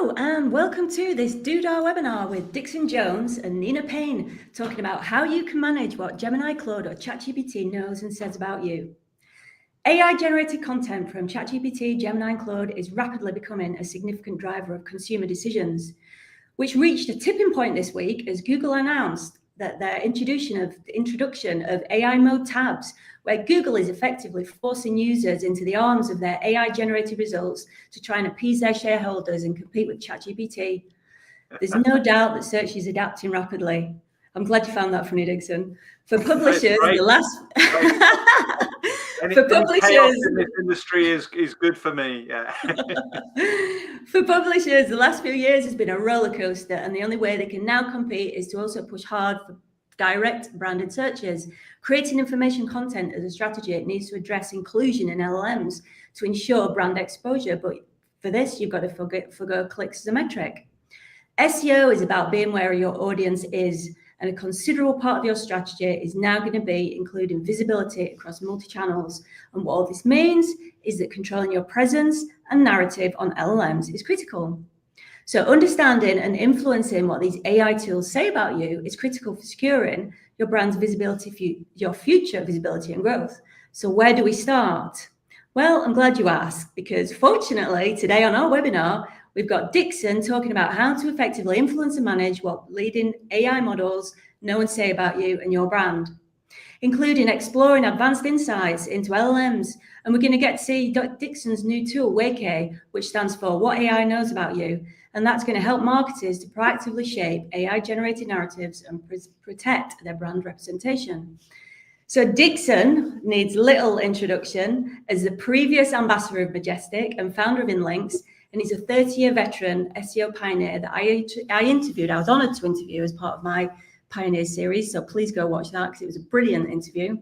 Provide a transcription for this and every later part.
Hello and welcome to this Doodah webinar with Dixon Jones and Nina Payne, talking about how you can manage what Gemini, Claude or ChatGPT knows and says about you. AI-generated content from ChatGPT, Gemini and Claude is rapidly becoming a significant driver of consumer decisions, which reached a tipping point this week as Google announced that their introduction of AI mode tabs, where Google is effectively forcing users into the arms of their AI-generated results to try and appease their shareholders and compete with ChatGPT. There's no doubt that search is adapting rapidly. I'm glad you found that funny, Dixon. For publishers, the last for publishers in this industry is good for me. Yeah. For publishers, the last few years has been a roller coaster, and the only way they can now compete is to also push hard for direct branded searches. Creating information content as a strategy, it needs to address inclusion in LLMs to ensure brand exposure, but for this, you've got to forgo clicks as a metric. SEO is about being where your audience is, and a considerable part of your strategy is now going to be including visibility across multi-channels. And what all this means is that controlling your presence and narrative on LLMs is critical. So understanding and influencing what these AI tools say about you is critical for securing your brand's visibility, your future visibility and growth. So where do we start? Well, I'm glad you asked, because fortunately today on our webinar, we've got Dixon talking about how to effectively influence and manage what leading AI models know and say about you and your brand, including exploring advanced insights into LLMs. And we're going to get to see Dixon's new tool, waikay, which stands for What AI Knows About You. And that's going to help marketers to proactively shape AI-generated narratives and protect their brand representation. So Dixon needs little introduction as the previous ambassador of Majestic and founder of InLinks, and he's a 30-year veteran SEO pioneer that I interviewed. I was honored to interview as part of my Pioneers series, so please go watch that because it was a brilliant interview.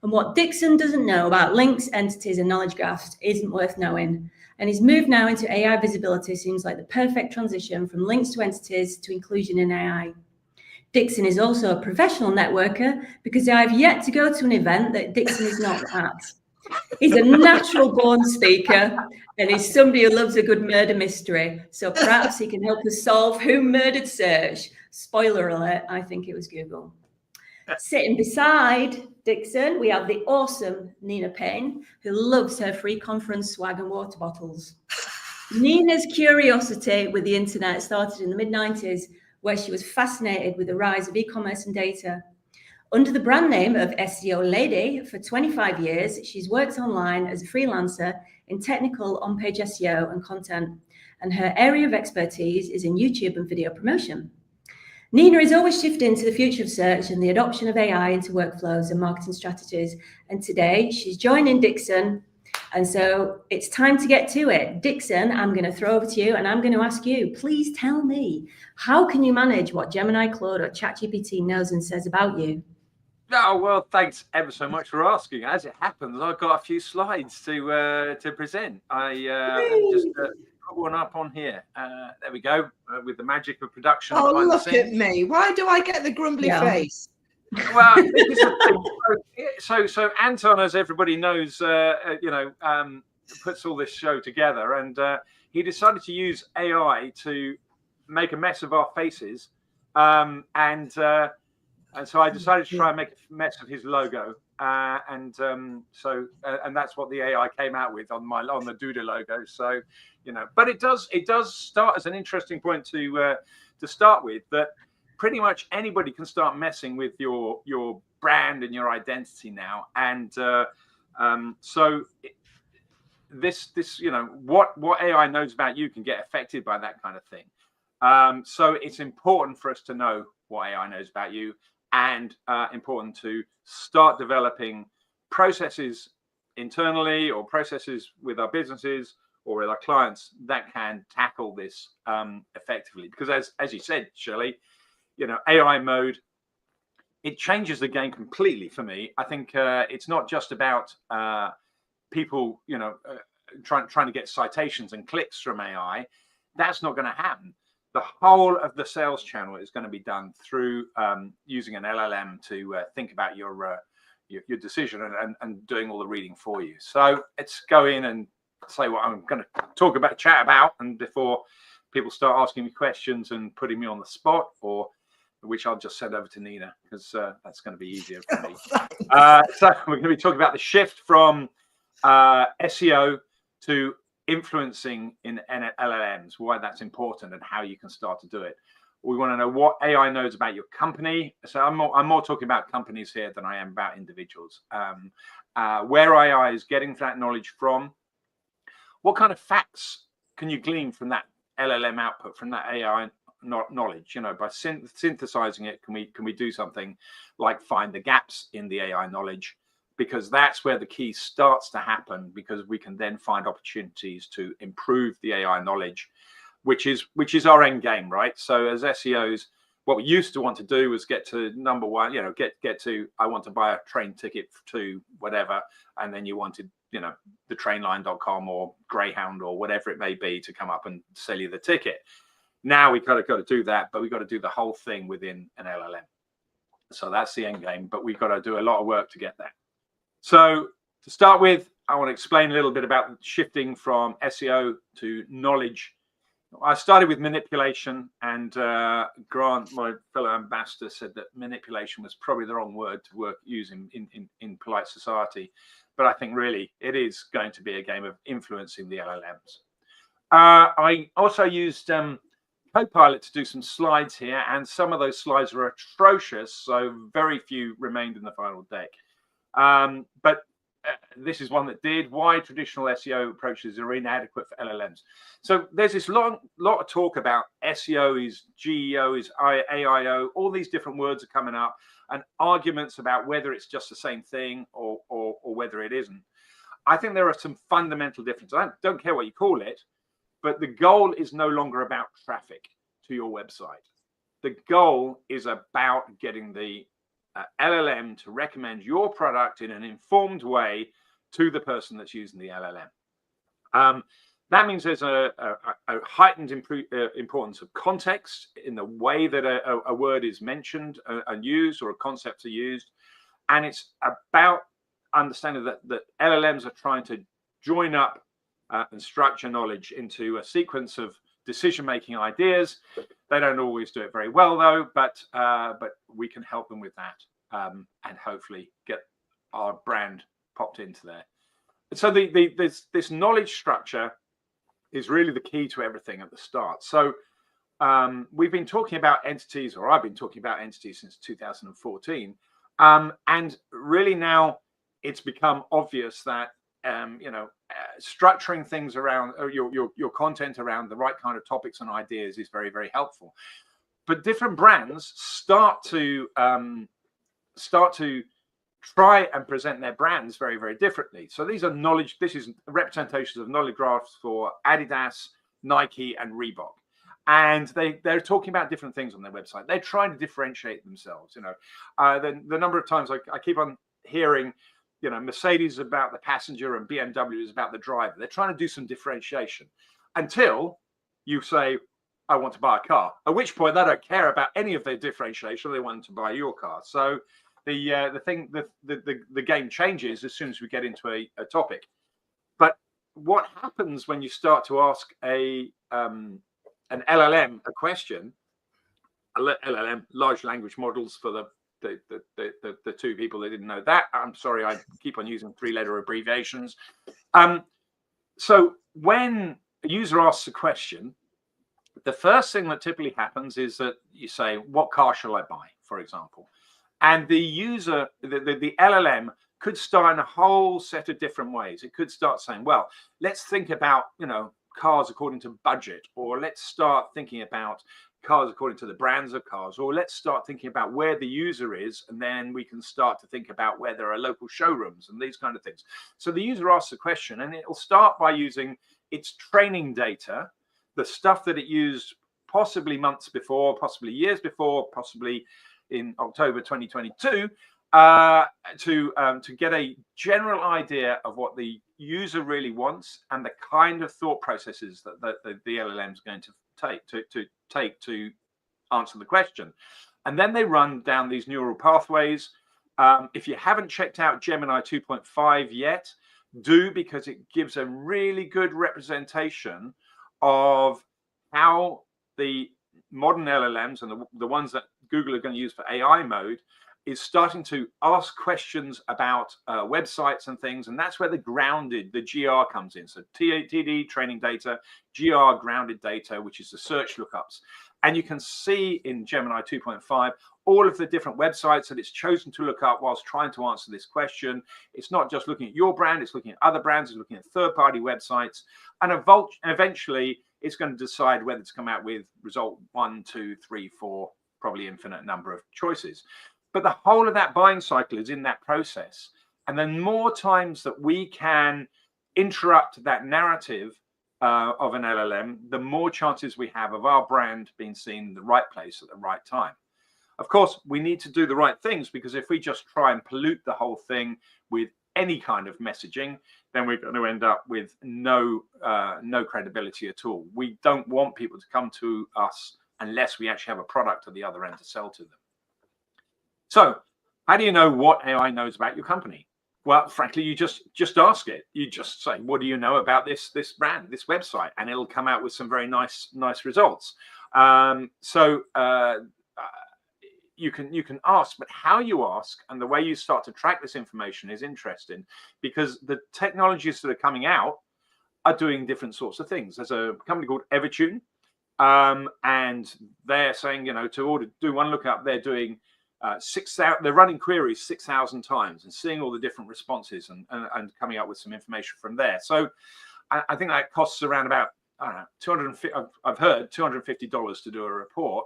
And what Dixon doesn't know about links, entities, and knowledge graphs isn't worth knowing. And his move now into AI visibility seems like the perfect transition from links to entities to inclusion in AI. Dixon is also a professional networker because I've yet to go to an event that Dixon is not at. He's a natural born speaker, and he's somebody who loves a good murder mystery. So perhaps he can help us solve who murdered search. Spoiler alert, I think it was Google. Sitting beside Dixon, we have the awesome Nina Payne, who loves her free conference swag and water bottles. Nina's curiosity with the internet started in the mid-90s, where she was fascinated with the rise of e-commerce and data. Under the brand name of SEO Lady, for 25 years, she's worked online as a freelancer in technical on-page SEO and content, and her area of expertise is in YouTube and video promotion. Nina is always shifting to the future of search and the adoption of AI into workflows and marketing strategies, and today she's joining Dixon, and so it's time to get to it. Dixon, I'm going to throw over to you, and I'm going to ask you, please tell me, how can you manage what Gemini, Claude or ChatGPT knows and says about you? Oh, well, thanks ever so much for asking. As it happens, I've got a few slides to present. I just put one up on here. There we go, with the magic of production. Oh, look at me. Why do I get the grumbly face? Well, this is the thing. So Anton, as everybody knows, puts all this show together, and he decided to use AI to make a mess of our faces, and so I decided to try and make a mess of his logo, and that's what the AI came out with on the Doodah logo. So, but it does start as an interesting point to start with, that pretty much anybody can start messing with your brand and your identity now, and so this what AI knows about you can get affected by that kind of thing. So it's important for us to know what AI knows about you, and important to start developing processes internally or processes with our businesses or with our clients that can tackle this effectively. Because as you said, Shirley, AI mode, it changes the game completely for me. I think it's not just about people, trying to get citations and clicks from AI. That's not going to happen. The whole of the sales channel is going to be done through using an LLM to think about your decision and doing all the reading for you. So let's go in and say what I'm going to chat about. And before people start asking me questions and putting me on the spot, or which I'll just send over to Nina, because that's going to be easier for me. So we're going to be talking about the shift from SEO to influencing in LLMs, why that's important and how you can start to do it. We want to know what AI knows about your company. So I'm more talking about companies here than I am about individuals. Where AI is getting that knowledge from. What kind of facts can you glean from that LLM output, from that AI knowledge? You know, by synthesizing it, can we do something like find the gaps in the AI knowledge? Because that's where the key starts to happen, because we can then find opportunities to improve the AI knowledge, which is our end game, right? So as SEOs, what we used to want to do was get to number one, you know, get to, I want to buy a train ticket to whatever, and then you wanted, you know, the trainline.com or Greyhound or whatever it may be to come up and sell you the ticket. Now we've got to do that, but we've got to do the whole thing within an LLM. So that's the end game, but we've got to do a lot of work to get there. So to start with, I want to explain a little bit about shifting from SEO to knowledge. I started with manipulation, and Grant, my fellow ambassador, said that manipulation was probably the wrong word to use in polite society. But I think really it is going to be a game of influencing the LLMs. I also used Copilot to do some slides here, and some of those slides were atrocious, so very few remained in the final deck. But this is one that did. Why traditional SEO approaches are inadequate for LLMs. So there's this lot of talk about SEO is GEO is AIO. All these different words are coming up, and arguments about whether it's just the same thing or whether it isn't. I think there are some fundamental differences. I don't care what you call it, but the goal is no longer about traffic to your website. The goal is about getting the LLM to recommend your product in an informed way to the person that's using the LLM. That means there's a heightened importance of context in the way that a word is mentioned and used, or a concept are used. And it's about understanding that LLMs are trying to join up and structure knowledge into a sequence of decision-making ideas. They don't always do it very well, though, but we can help them with that, and hopefully get our brand popped into there. So this knowledge structure is really the key to everything at the start. So we've been talking about entities, or I've been talking about entities since 2014, and really now it's become obvious that structuring things around your content around the right kind of topics and ideas is very, very helpful. But different brands start to try and present their brands very, very differently. So these are knowledge. This is representations of knowledge graphs for Adidas, Nike, and Reebok. And they're talking about different things on their website. They're trying to differentiate themselves. You know, the number of times I keep on hearing, you know, Mercedes is about the passenger and BMW is about the driver. They're trying to do some differentiation until you say, I want to buy a car, at which point they don't care about any of their differentiation. They want to buy your car. So the game changes as soon as we get into a topic. But what happens when you start to ask an LLM a question, LLM, large language models, for the two people that didn't know that. I'm sorry, I keep on using three-letter abbreviations. So when a user asks a question, the first thing that typically happens is that you say, what car shall I buy, for example? And the user, the LLM could start in a whole set of different ways. It could start saying, well, let's think about, you know, cars according to budget, or let's start thinking about cars according to the brands of cars, or let's start thinking about where the user is, and then we can start to think about where there are local showrooms and these kind of things. So the user asks a question, and it'll start by using its training data, the stuff that it used possibly months before, possibly years before, possibly in October 2022, to get a general idea of what the user really wants and the kind of thought processes that the LLM is going to take to answer the question. And then they run down these neural pathways. If you haven't checked out Gemini 2.5 yet, do, because it gives a really good representation of how the modern LLMs and the ones that Google are going to use for AI mode is starting to ask questions about websites and things. And that's where the GR comes in. So TD, training data, GR, grounded data, which is the search lookups. And you can see in Gemini 2.5, all of the different websites that it's chosen to look up whilst trying to answer this question. It's not just looking at your brand, it's looking at other brands, it's looking at third-party websites. And eventually, it's going to decide whether to come out with result 1, 2, 3, 4, probably infinite number of choices. But the whole of that buying cycle is in that process. And then more times that we can interrupt that narrative of an LLM, the more chances we have of our brand being seen in the right place at the right time. Of course, we need to do the right things, because if we just try and pollute the whole thing with any kind of messaging, then we're going to end up with no credibility at all. We don't want people to come to us unless we actually have a product at the other end to sell to them. So how do you know what AI knows about your company? Well, frankly, you just ask it. You just say, what do you know about this brand, this website? And it'll come out with some very nice results. You can ask, but how you ask and the way you start to track this information is interesting, because the technologies that are coming out are doing different sorts of things. There's a company called Evertune, and they're saying, to do one lookup, they're doing 6,000. They're running queries 6,000 times and seeing all the different responses and coming up with some information from there. So I think that costs around about, I don't know, 250. I've heard $250 to do a report,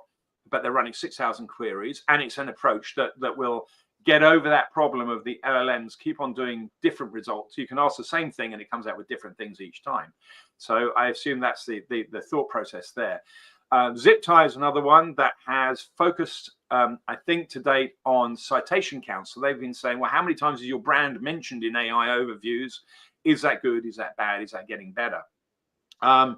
but they're running 6,000 queries, and it's an approach that will get over that problem of the LLMs keep on doing different results. You can ask the same thing and it comes out with different things each time. So I assume that's the thought process there. Ziptai is another one that has focused, I think, to date on citation counts. So they've been saying, well, how many times is your brand mentioned in AI overviews? Is that good? Is that bad? Is that getting better? And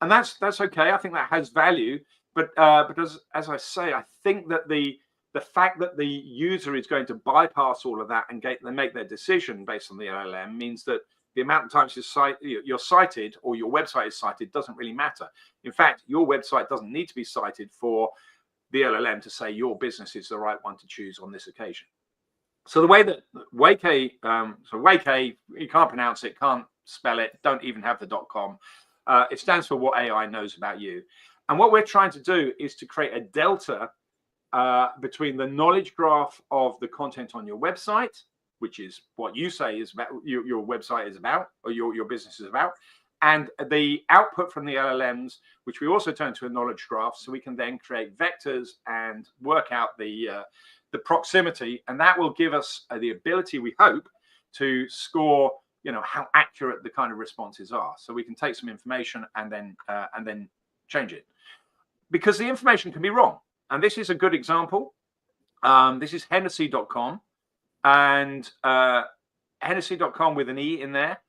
that's okay. I think that has value. But as I say, I think that the fact that the user is going to bypass all of that and make their decision based on the LLM means that the amount of times you're cited or your website is cited doesn't really matter. In fact, your website doesn't need to be cited for the LLM to say your business is the right one to choose on this occasion. So the way that waikay, waikay, you can't pronounce it, can't spell it, don't even have the .com. It stands for what AI knows about you. And what we're trying to do is to create a delta between the knowledge graph of the content on your website, which is what you say is about your website is about, or your business is about, and the output from the LLMs, which we also turn to a knowledge graph, so we can then create vectors and work out the proximity, and that will give us the ability, we hope, to score, how accurate the kind of responses are. So we can take some information and then change it, because the information can be wrong. And this is a good example. This is Hennessy.com, and Hennessy.com with an E in there.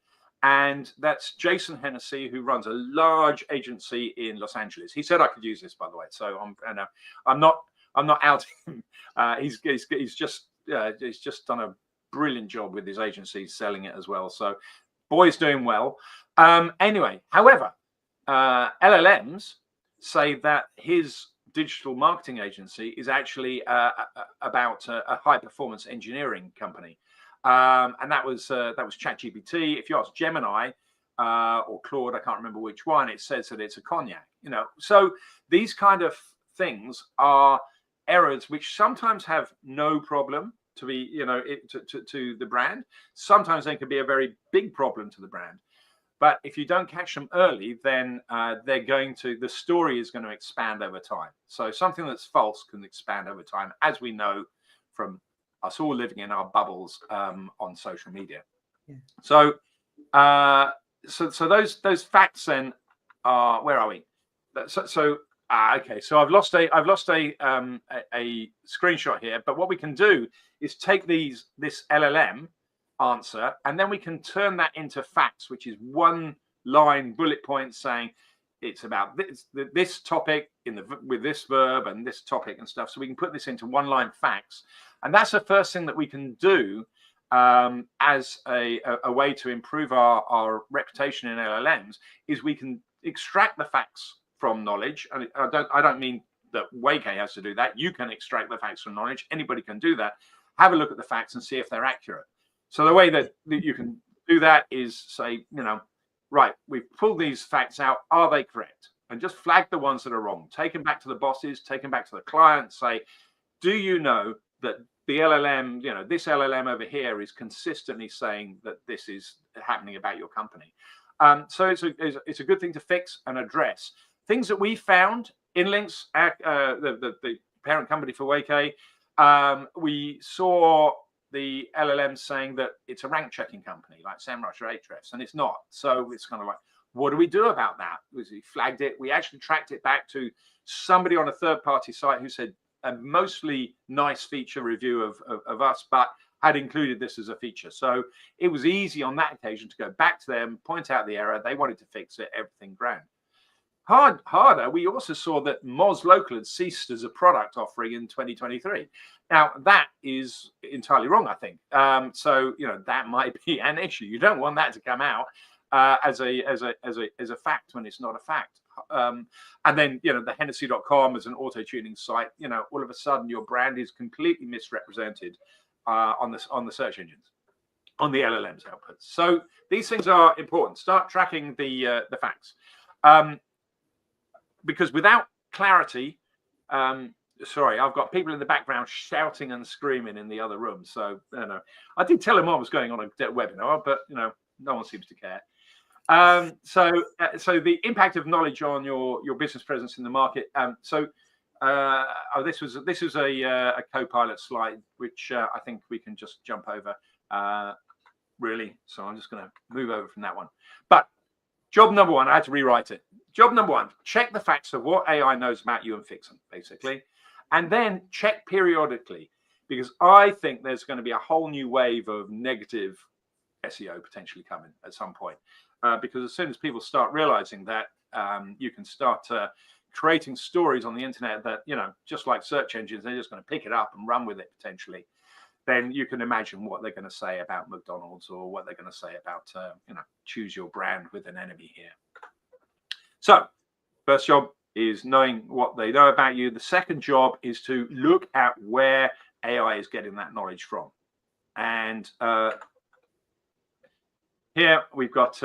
And that's Jason Hennessy, who runs a large agency in Los Angeles. He said I could use this, by the way. So I'm not outing him. He's just done a brilliant job with his agency selling it as well. So boy's doing well. Anyway, however, LLMs say that his digital marketing agency is actually about a high performance engineering company, and that was ChatGPT. If you ask Gemini or Claude, I can't remember which one, it says that it's a cognac. So these kind of things are errors which sometimes have no problem to be to the brand. Sometimes they can be a very big problem to the brand. But if you don't catch them early, then the story is going to expand over time. So something that's false can expand over time, as we know from us all living in our bubbles on social media. Yeah. So those facts then are, where are we? Okay. So I've lost a screenshot here. But what we can do is take this LLM answer, and then we can turn that into facts, which is one line bullet point saying it's about this topic with this verb and this topic and stuff. So we can put this into one line facts, and that's the first thing that we can do as a way to improve our reputation in LLMs, is we can extract the facts from knowledge, and I don't mean that waikay has to do that. You can extract the facts from knowledge. Anybody can do that. Have a look at the facts and see if they're accurate. So the way that you can do that is say, right, we've pulled these facts out. Are they correct? And just flag the ones that are wrong. Take them back to the bosses, take them back to the client. Say, do you know that the LLM, this LLM over here is consistently saying that this is happening about your company? So it's a good thing to fix and address. Things that we found in Links, the parent company for waikay, we saw the LLM saying that it's a rank checking company like SEMrush or Ahrefs, and it's not. So it's kind of like, what do we do about that? We flagged it. We actually tracked it back to somebody on a third-party site who said a mostly nice feature review of us, but had included this as a feature. So it was easy on that occasion to go back to them, point out the error. They wanted to fix it, everything grand. Harder, we also saw that Moz Local had ceased as a product offering in 2023. Now, that is entirely wrong, I think. So, that might be an issue. You don't want that to come out as a fact when it's not a fact. And then, the Hennessy.com as an auto-tuning site, all of a sudden your brand is completely misrepresented on the search engines, on the LLMs outputs. So these things are important. Start tracking the facts. Because without clarity, sorry, I've got people in the background shouting and screaming in the other room. So, I did tell them I was going on a webinar, but, no one seems to care. So the impact of knowledge on your business presence in the market. This was a co-pilot slide, which I think we can just jump over, really. So I'm just going to move over from that one. But job number one, I had to rewrite it. Job number one, check the facts of what AI knows about you and fix them, basically. And then check periodically, because I think there's going to be a whole new wave of negative SEO potentially coming at some point. Because as soon as people start realizing that you can start creating stories on the internet that, just like search engines, they're just going to pick it up and run with it potentially, then you can imagine what they're going to say about McDonald's or what they're going to say about, choose your brand with an enemy here. So first job is knowing what they know about you. The second job is to look at where AI is getting that knowledge from. And here we've got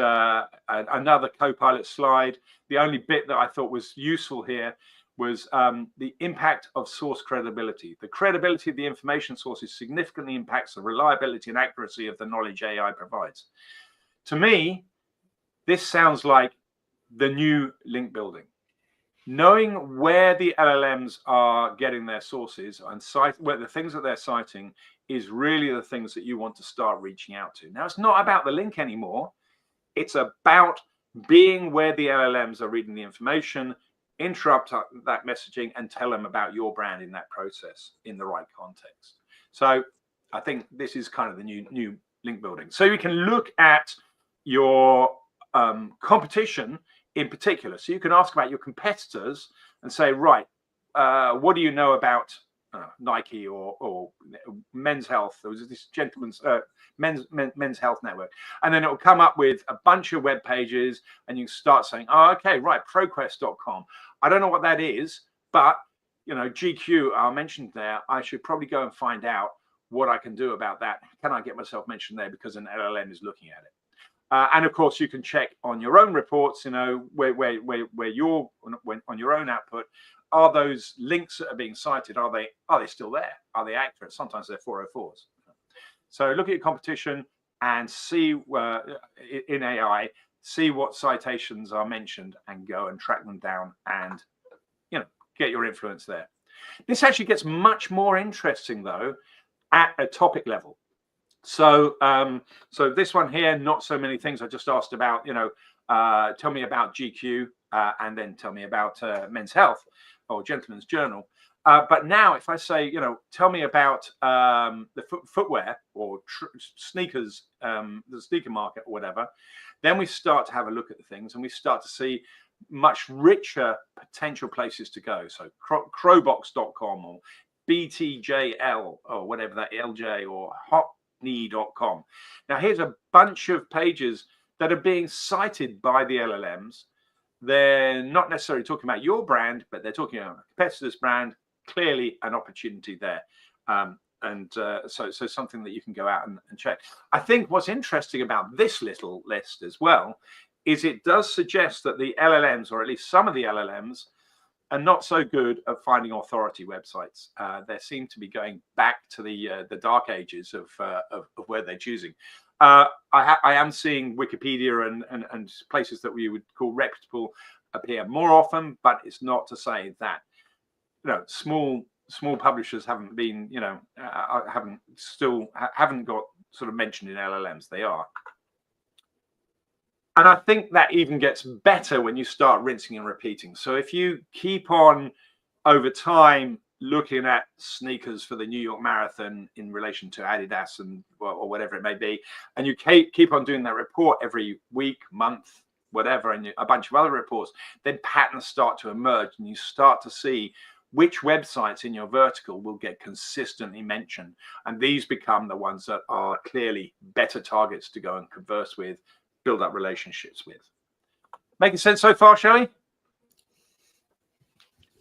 another co-pilot slide. The only bit that I thought was useful here was the impact of source credibility. The credibility of the information sources significantly impacts the reliability and accuracy of the knowledge AI provides. To me, this sounds like the new link building. Knowing where the LLMs are getting their sources and where the things that they're citing is really the things that you want to start reaching out to. Now, it's not about the link anymore. It's about being where the LLMs are reading the information, interrupt that messaging, and tell them about your brand in that process in the right context. So I think this is kind of the new link building. So you can look at your competition in particular. So you can ask about your competitors and say, right, what do you know about Nike or Men's Health? There was this gentleman's Men's Health Network, and then it will come up with a bunch of web pages, and you start saying, oh, okay, right, ProQuest.com. I don't know what that is, but GQ are mentioned there. I should probably go and find out what I can do about that. Can I get myself mentioned there because an LLM is looking at it? And of course, you can check on your own reports, where you're on your own output. Are those links that are being cited, are they still there? Are they accurate? Sometimes they're 404s. So look at your competition and see in AI, see what citations are mentioned and go and track them down and get your influence there. This actually gets much more interesting though at a topic level. So so this one here, not so many things. I just asked about, tell me about GQ and then tell me about Men's Health or Gentleman's Journal. But now if I say, tell me about the footwear or sneakers, the sneaker market or whatever, then we start to have a look at the things and we start to see much richer potential places to go. So crowbox.com or BTJL or whatever that LJ or hotney.com. Now here's a bunch of pages that are being cited by the LLMs they're not necessarily talking about your brand, but they're talking about a competitor's brand. Clearly an opportunity there. So something that you can go out and check. I think what's interesting about this little list as well is it does suggest that the LLMs, or at least some of the LLMs, are not so good at finding authority websites. They seem to be going back to the dark ages of where they're choosing. I am seeing Wikipedia and places that we would call reputable appear more often, but it's not to say that small publishers haven't been, haven't got sort of mentioned in LLMs. They are. And I think that even gets better when you start rinsing and repeating. So if you keep on over time looking at sneakers for the New York Marathon in relation to Adidas or whatever it may be, and you keep on doing that report every week, month, whatever, and a bunch of other reports, then patterns start to emerge, and you start to see which websites in your vertical will get consistently mentioned. And these become the ones that are clearly better targets to go and converse with, build up relationships with. Making sense so far, Shelley?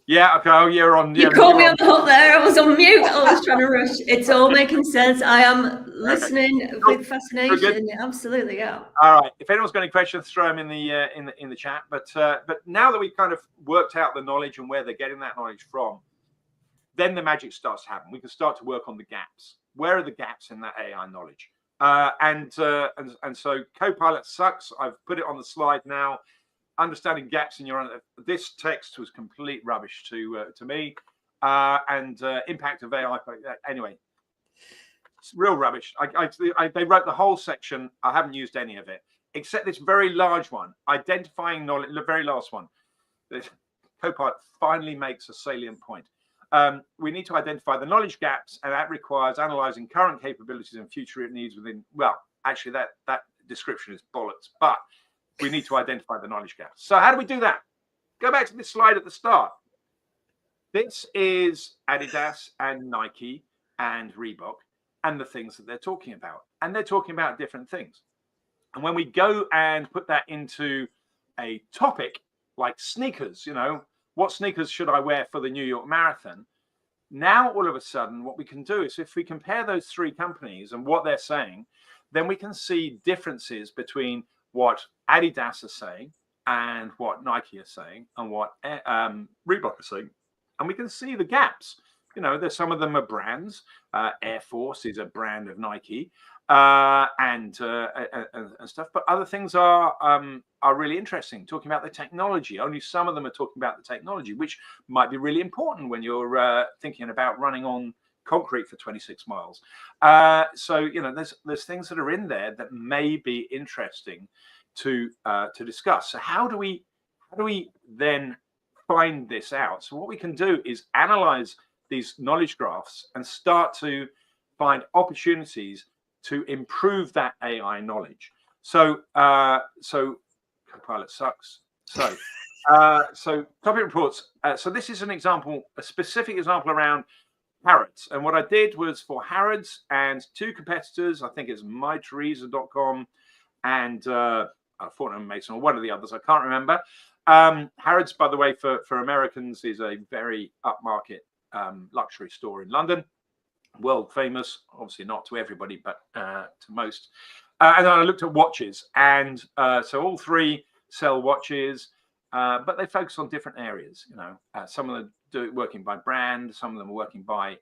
Yeah, okay. Oh, you're on. You caught me on the hop there. I was on mute. I was trying to rush. It's all making sense. I am listening with fascination. Absolutely, yeah. All right. If anyone's got any questions, throw them in the chat. But now that we've kind of worked out the knowledge and where they're getting that knowledge from, then the magic starts to happen. We can start to work on the gaps. Where are the gaps in that AI knowledge? And so Copilot sucks. I've put it on the slide now. Understanding gaps in your this text was complete rubbish to me, and impact of AI. Anyway, it's real rubbish. They wrote the whole section. I haven't used any of it except this very large one, identifying knowledge. The very last one. Copilot finally makes a salient point. We need to identify the knowledge gaps, and that requires analyzing current capabilities and future needs within. Well, actually, that description is bollocks, but we need to identify the knowledge gaps. So how do we do that? Go back to this slide at the start. This is Adidas and Nike and Reebok and the things that they're talking about. And they're talking about different things. And when we go and put that into a topic like sneakers, what sneakers should I wear for the New York Marathon? Now, all of a sudden, what we can do is if we compare those three companies and what they're saying, then we can see differences between what Adidas are saying and what Nike are saying and what Reebok are saying. And we can see the gaps. There's some of them are brands. Air Force is a brand of Nike and stuff. But other things are really interesting, talking about the technology. Only some of them are talking about the technology, which might be really important when you're thinking about running on concrete for 26 miles. So there's things that are in there that may be interesting to discuss. So how do we then find this out? So what we can do is analyze these knowledge graphs and start to find opportunities to improve that AI knowledge. So Copilot sucks. So topic reports. So this is an example, a specific example around Harrods. And what I did was for Harrods and two competitors, I think it's myteresa.com and Fortnum Mason, or one of the others, I can't remember. Harrods, by the way, for Americans, is a very upmarket luxury store in London, world famous, obviously not to everybody, but to most. And then I looked at watches, and so all three sell watches, but they focus on different areas. Some of them do it working by brand, some of them are working by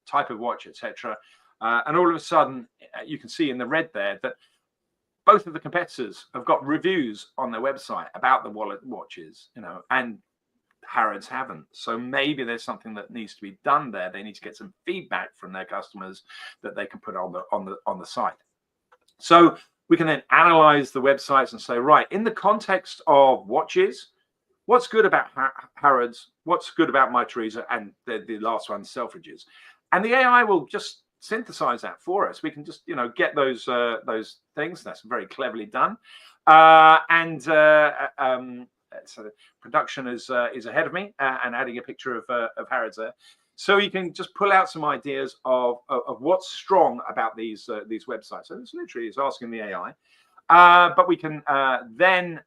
type of watch, etc. And all of a sudden, you can see in the red there that both of the competitors have got reviews on their website about the wallet watches, and Harrods haven't. So maybe there's something that needs to be done there. They need to get some feedback from their customers that they can put on the site. So we can then analyze the websites and say, right, in the context of watches, what's good about Harrods? What's good about myteresa? And the last one, Selfridges. And the AI will just synthesize that for us. We can just get those things. That's very cleverly done. So production is ahead of me and adding a picture of Harrods there. So you can just pull out some ideas of what's strong about these websites. So this literally is asking the AI. But we can then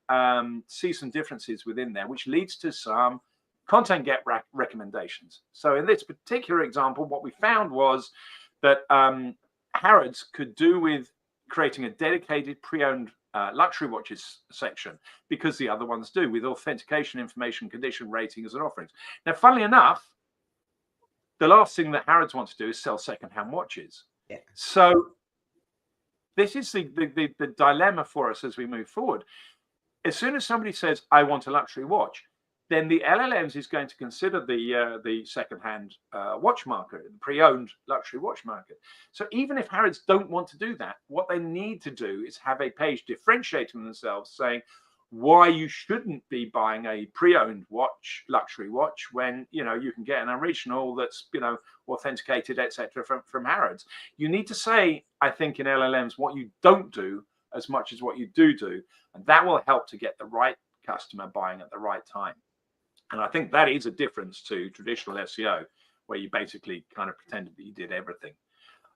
see some differences within there, which leads to some content get recommendations. So in this particular example, what we found was that Harrods could do with creating a dedicated pre-owned luxury watches section, because the other ones do, with authentication information, condition ratings, and offerings. Now, funnily enough, the last thing that Harrods wants to do is sell secondhand watches. Yeah. So this is the dilemma for us as we move forward. As soon as somebody says, I want a luxury watch, then the LLMs is going to consider the secondhand watch market, the pre-owned luxury watch market. So even if Harrods don't want to do that, what they need to do is have a page differentiating themselves, saying why you shouldn't be buying a pre-owned watch, luxury watch, when you can get an original that's authenticated, etc. from Harrods. You need to say, I think, in LLMs what you don't do as much as what you do, and that will help to get the right customer buying at the right time. And I think that is a difference to traditional SEO, where you basically kind of pretended that you did everything.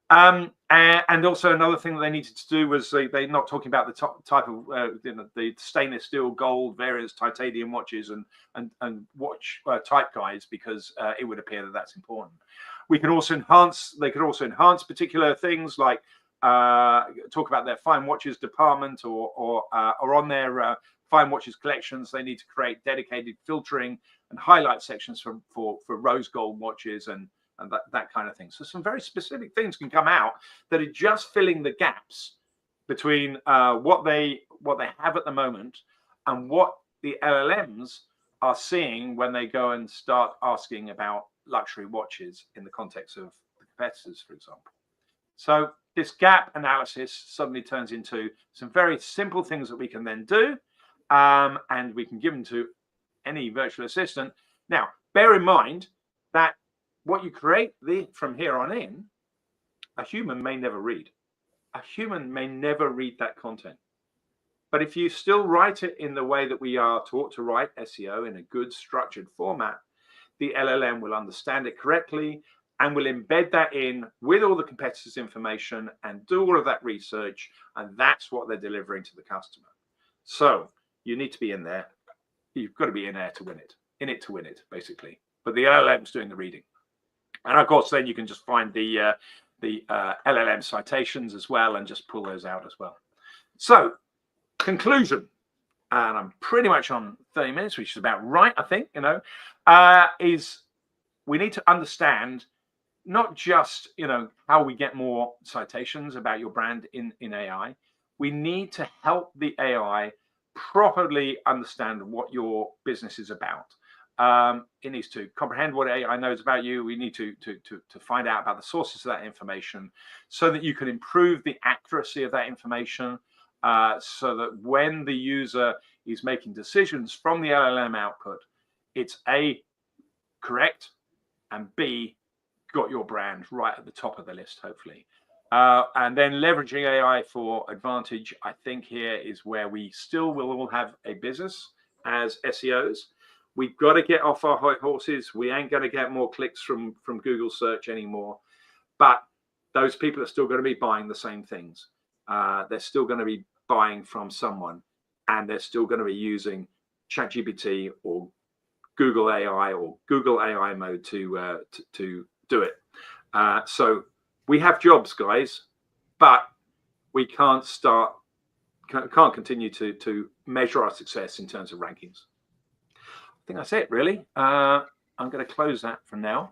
And also another thing that they needed to do was they're not talking about the type of the stainless steel, gold, various titanium watches and watch type guides, because it would appear that that's important. We can also enhance. They could also enhance particular things, like talk about their fine watches department, or on their fine watches collections. They need to create dedicated filtering and highlight sections for rose gold watches and that kind of thing. So some very specific things can come out that are just filling the gaps between what they have at the moment and what the LLMs are seeing when they go and start asking about luxury watches in the context of the competitors, for example. So this gap analysis suddenly turns into some very simple things that we can then do, and we can give them to any virtual assistant. Now, bear in mind that what you create from here on in, a human may never read. A human may never read that content. But if you still write it in the way that we are taught to write SEO, in a good structured format, the LLM will understand it correctly and will embed that in with all the competitors' information and do all of that research. And that's what they're delivering to the customer. So you need to be in there. You've got to be in there to win it, in it to win it, basically. But the LLM's doing the reading. And of course, then you can just find the LLM citations as well and just pull those out as well. So, conclusion, and I'm pretty much on 30 minutes, which is about right, I think, is we need to understand not just, how we get more citations about your brand in AI. We need to help the AI properly understand what your business is about. It needs to comprehend what AI knows about you. We need to find out about the sources of that information, so that you can improve the accuracy of that information, so that when the user is making decisions from the LLM output, it's A, correct, and B, got your brand right at the top of the list, hopefully. And then leveraging AI for advantage, I think here is where we still will all have a business as SEOs. We've got to get off our high horses. We ain't going to get more clicks from Google search anymore. But those people are still going to be buying the same things. They're still going to be buying from someone, and they're still going to be using ChatGPT or Google AI or Google AI mode to do it. So we have jobs, guys, but we can't continue to measure our success in terms of rankings. I think that's it, really. I'm going to close that for now.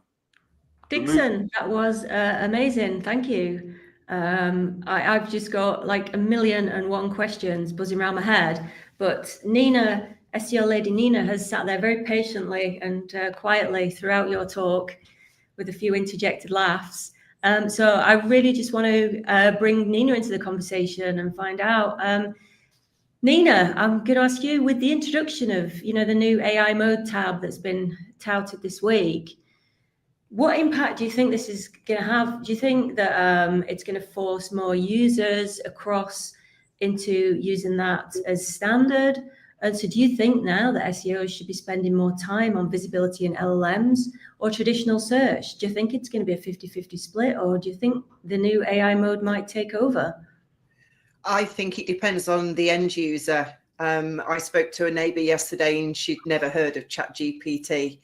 Dixon, that was amazing. Thank you. I've just got like 1,000,001 questions buzzing around my head, but Nina, SEO lady Nina, has sat there very patiently and quietly throughout your talk with a few interjected laughs. So I really just want to bring Nina into the conversation and find out. Nina, I'm going to ask you, with the introduction of, the new AI mode tab that's been touted this week, what impact do you think this is going to have? Do you think that it's going to force more users across into using that as standard? And so do you think now that SEOs should be spending more time on visibility in LLMs or traditional search? Do you think it's going to be a 50-50 split, or do you think the new AI mode might take over? I think it depends on the end user. I spoke to a neighbour yesterday, and she'd never heard of ChatGPT,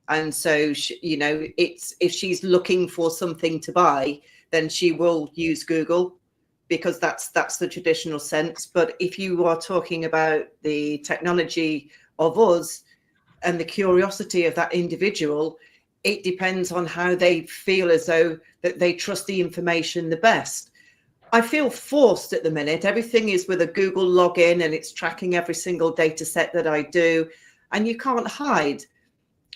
and so it's if she's looking for something to buy, then she will use Google, because that's the traditional sense. But if you are talking about the technology of us and the curiosity of that individual, it depends on how they feel as though that they trust the information the best. I feel forced at the minute. Everything is with a Google login, and it's tracking every single data set that I do, and you can't hide.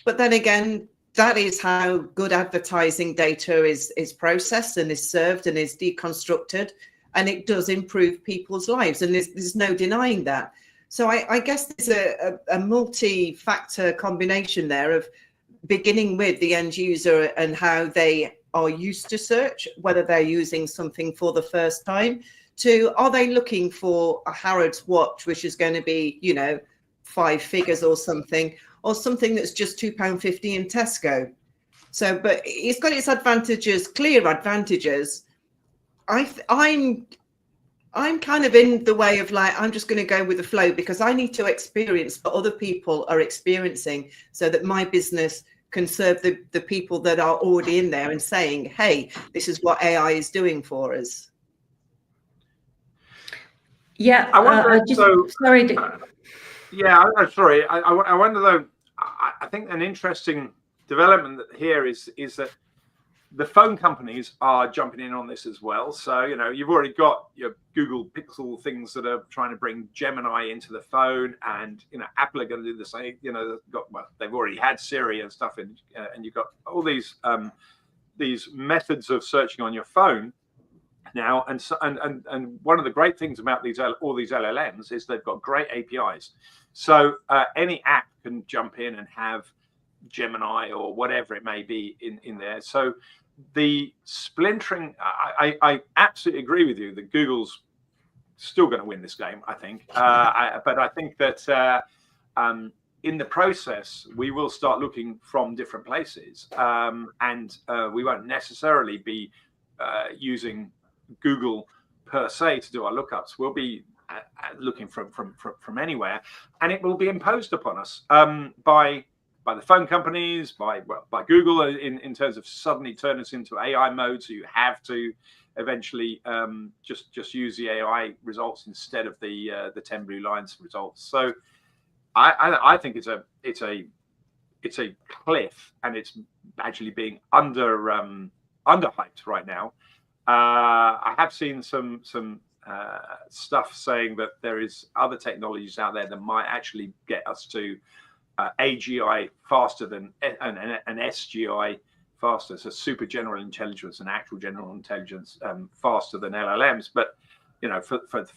But then again, that is how good advertising data is processed and is served and is deconstructed, and it does improve people's lives, and there's no denying that. So I guess there's a multi-factor combination there of beginning with the end user and how they are used to search, whether they're using something for the first time, to are they looking for a Harrods watch, which is going to be, 5 figures or something that's just £2.50 in Tesco. So, but it's got its advantages, clear advantages. I'm kind of in the way of like, I'm just going to go with the flow, because I need to experience what other people are experiencing, so that my business can serve the people that are already in there and saying, hey, this is what AI is doing for us. Yeah, I wonder, sorry. Yeah, I'm sorry. I wonder though. I think an interesting development here is that the phone companies are jumping in on this as well. So you've already got your Google Pixel things that are trying to bring Gemini into the phone, and Apple are going to do the same. They've already had Siri and stuff, and you've got all these methods of searching on your phone now. And one of the great things about all these LLMs is they've got great APIs. So any app can jump in and have Gemini or whatever it may be in there. So the splintering, I absolutely agree with you that Google's still going to win this game, I think. But I think that in the process, we will start looking from different places, and we won't necessarily be using Google per se to do our lookups. We'll be looking from anywhere, and it will be imposed upon us by the phone companies, by Google, in terms of suddenly turn us into AI mode. So you have to eventually just use the AI results instead of the 10 blue lines results. So I think it's a cliff, and it's actually being underhyped right now. I have seen some stuff saying that there is other technologies out there that might actually get us to AGI faster than an SGI faster, so super general intelligence and actual general intelligence faster than LLMs. But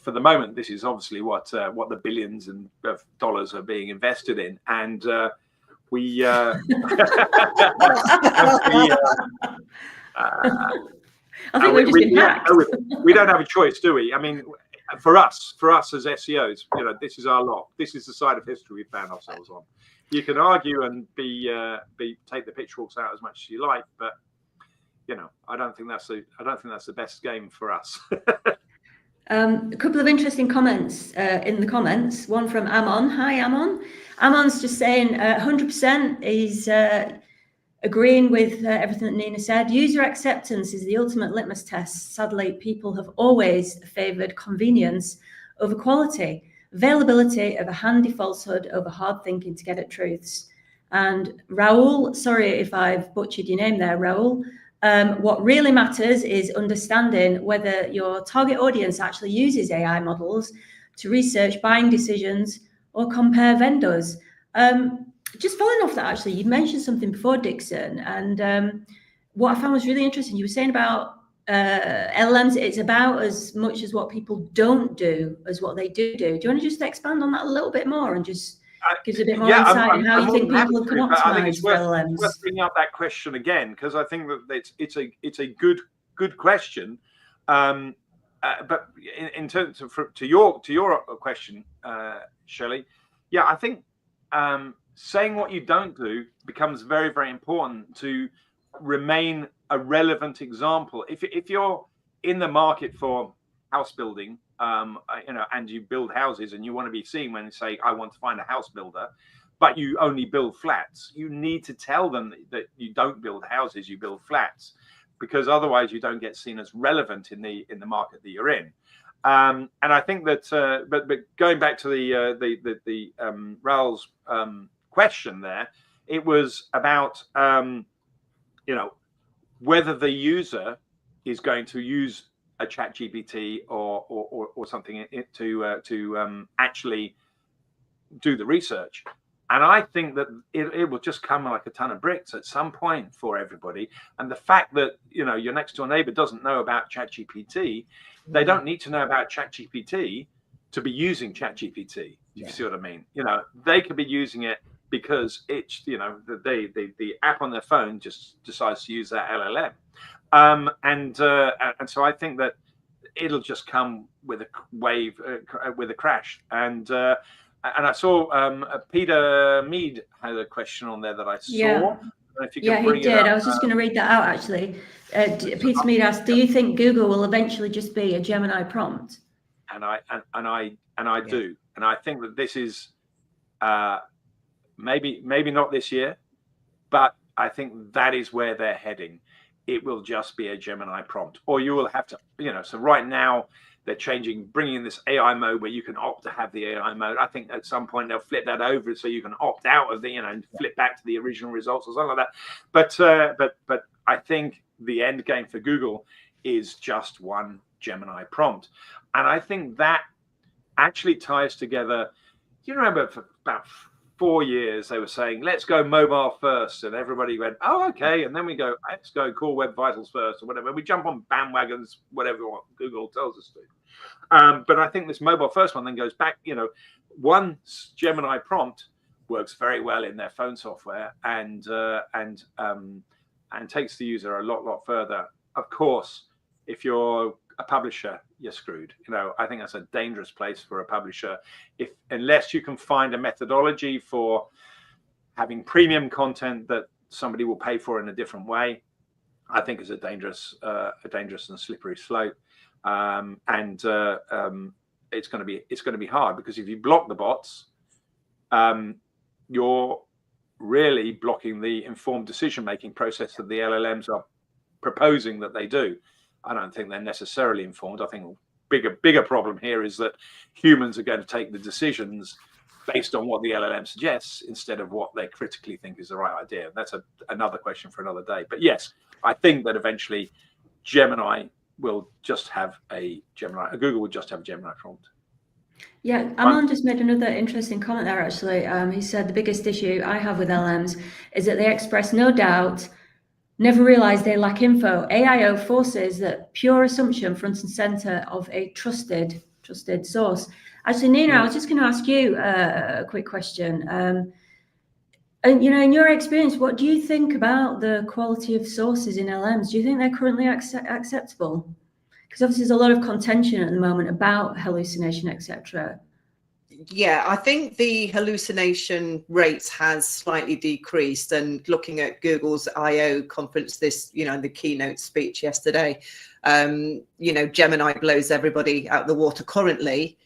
for the moment, this is obviously what the billions of dollars are being invested in, and we I think we've just been hacked. We don't have a choice, do we? I mean, for us as SEOs, this is our lot. This is the side of history we found ourselves on. You can argue and take the pitchforks out as much as you like, but I don't think that's the best game for us. A couple of interesting comments in the comments. One from Amon. Hi, Amon. Amon's just saying 100% is agreeing with everything that Nina said. User acceptance is the ultimate litmus test. Sadly, people have always favoured convenience over quality, availability of a handy falsehood over hard thinking to get at truths. And Raoul, sorry if I've butchered your name there, Raoul. What really matters is understanding whether your target audience actually uses AI models to research buying decisions or compare vendors. Just following off that, actually, you mentioned something before, Dixon, and what I found was really interesting. You were saying about LLMs, it's about as much as what people don't do as what they do. Do you want to just expand on that a little bit more and just give us a bit more insight on how you think people can optimize for LLMs? It's worth bringing up that question again, because I think that it's a good question. But in terms of to your question, Shelley, yeah, I think saying what you don't do becomes very, very important to remain a relevant example. If you're in the market for house building and you build houses, and you want to be seen when they say, I want to find a house builder, but you only build flats. You need to tell them that you don't build houses, you build flats, because otherwise you don't get seen as relevant in the market that you're in. And I think that, but going back to the Raoul's question there, it was about whether the user is going to use a ChatGPT or something to actually do the research. And I think that it will just come like a ton of bricks at some point for everybody. And the fact that your next door neighbor doesn't know about ChatGPT, they don't need to know about ChatGPT to be using ChatGPT. You see what I mean? They could be using it because it's the app on their phone just decides to use that LLM. And so I think that it'll just come with a wave, with a crash. And I saw Peter Mead had a question on there that I saw. Yeah, if you can bring he did. It up. I was just going to read that out actually. Peter Mead asked, "Do you think Google will eventually just be a Gemini prompt?" And I do, and I think that this is maybe not this year, but I think that is where they're heading. It will just be a Gemini prompt, or you will have to, so right now they're bringing in this AI mode where you can opt to have the AI mode. I think at some point they'll flip that over so you can opt out of the, and flip back to the original results or something like that. But I think the end game for Google is just one Gemini prompt. And I think that actually ties together. Do you remember for about 4 years they were saying, let's go mobile first, and everybody went, oh, okay, and then we go, let's go Core Web Vitals first, or whatever. We jump on bandwagons, whatever Google tells us to. But I think this mobile first one then goes back. One Gemini prompt works very well in their phone software, and takes the user a lot further. Of course, if you're a publisher, you're screwed. I think that's a dangerous place for a publisher, unless you can find a methodology for having premium content that somebody will pay for in a different way. I think is a dangerous and slippery slope. It's going to be hard, because if you block the bots, you're really blocking the informed decision-making process that the LLMs are proposing that they do. I don't think they're necessarily informed. I think bigger problem here is that humans are going to take the decisions based on what the LLM suggests instead of what they critically think is the right idea. That's another question for another day. But yes, I think that eventually Gemini will just have Google will just have a Gemini prompt. Yeah, Aman just made another interesting comment there actually. He said the biggest issue I have with LLMs is that they express no doubt, never realize they lack info. AIO forces that pure assumption front and center of a trusted source. Actually, Nina, I was just going to ask you a quick question. And in your experience, what do you think about the quality of sources in LLMs? Do you think they're currently acceptable? Because obviously there's a lot of contention at the moment about hallucination, etc. Yeah, I think the hallucination rate has slightly decreased. And looking at Google's I/O conference, the keynote speech yesterday, Gemini blows everybody out the water currently,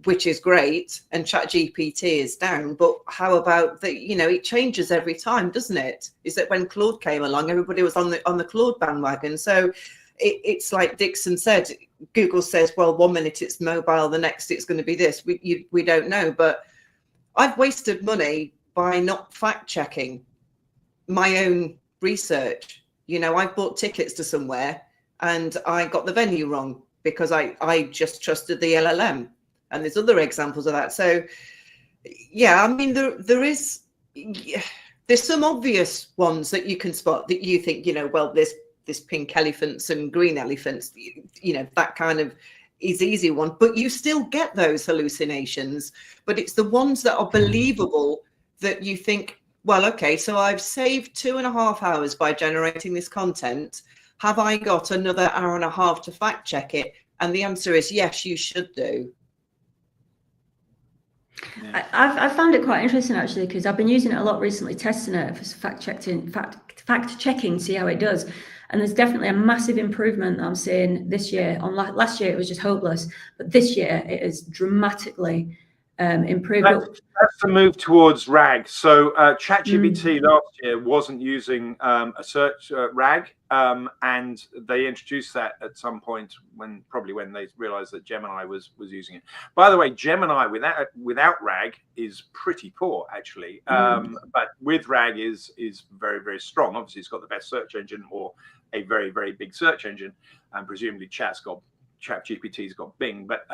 which is great, and ChatGPT is down. But how about it changes every time, doesn't it? Is that when Claude came along, everybody was on the Claude bandwagon. So it's like Dixon said, Google says, well, 1 minute it's mobile, the next it's going to be this. We don't know. But I've wasted money by not fact checking my own research. I've bought tickets to somewhere and I got the venue wrong because I just trusted the LLM. And there's other examples of that. So yeah, I mean, there's some obvious ones that you can spot that you think, well, this pink elephants and green elephants, that kind of is easy one, but you still get those hallucinations. But it's the ones that are believable that you think, well, okay, so I've saved 2.5 hours by generating this content. Have I got another 1.5 hours to fact check it? And the answer is yes, you should do. Yeah. I found it quite interesting actually, because I've been using it a lot recently, testing it for fact fact checking, see how it does. And there's definitely a massive improvement that I'm seeing this year. On last year, it was just hopeless, but this year it is dramatically improved. That's the move towards RAG. So ChatGPT last year wasn't using a search RAG, and they introduced that at some point probably when they realized that Gemini was using it. By the way, Gemini without RAG is pretty poor actually, but with RAG is very, very strong. Obviously, it's got the best search engine, or a very, very big search engine, and presumably ChatGPT's got Bing, but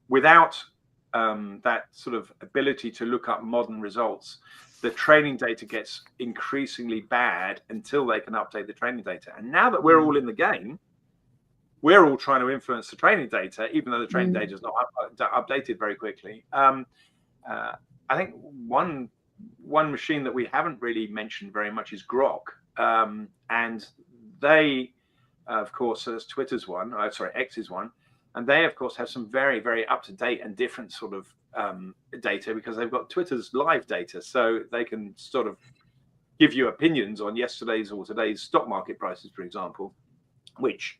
without that sort of ability to look up modern results, the training data gets increasingly bad until they can update the training data. And now that we're all in the game, we're all trying to influence the training data, even though the training data is not updated very quickly. I think one machine that we haven't really mentioned very much is Grok, and they, of course, there's Twitter's one, X's one. And they, of course, have some very, very up-to-date and different sort of data, because they've got Twitter's live data. So they can sort of give you opinions on yesterday's or today's stock market prices, for example, which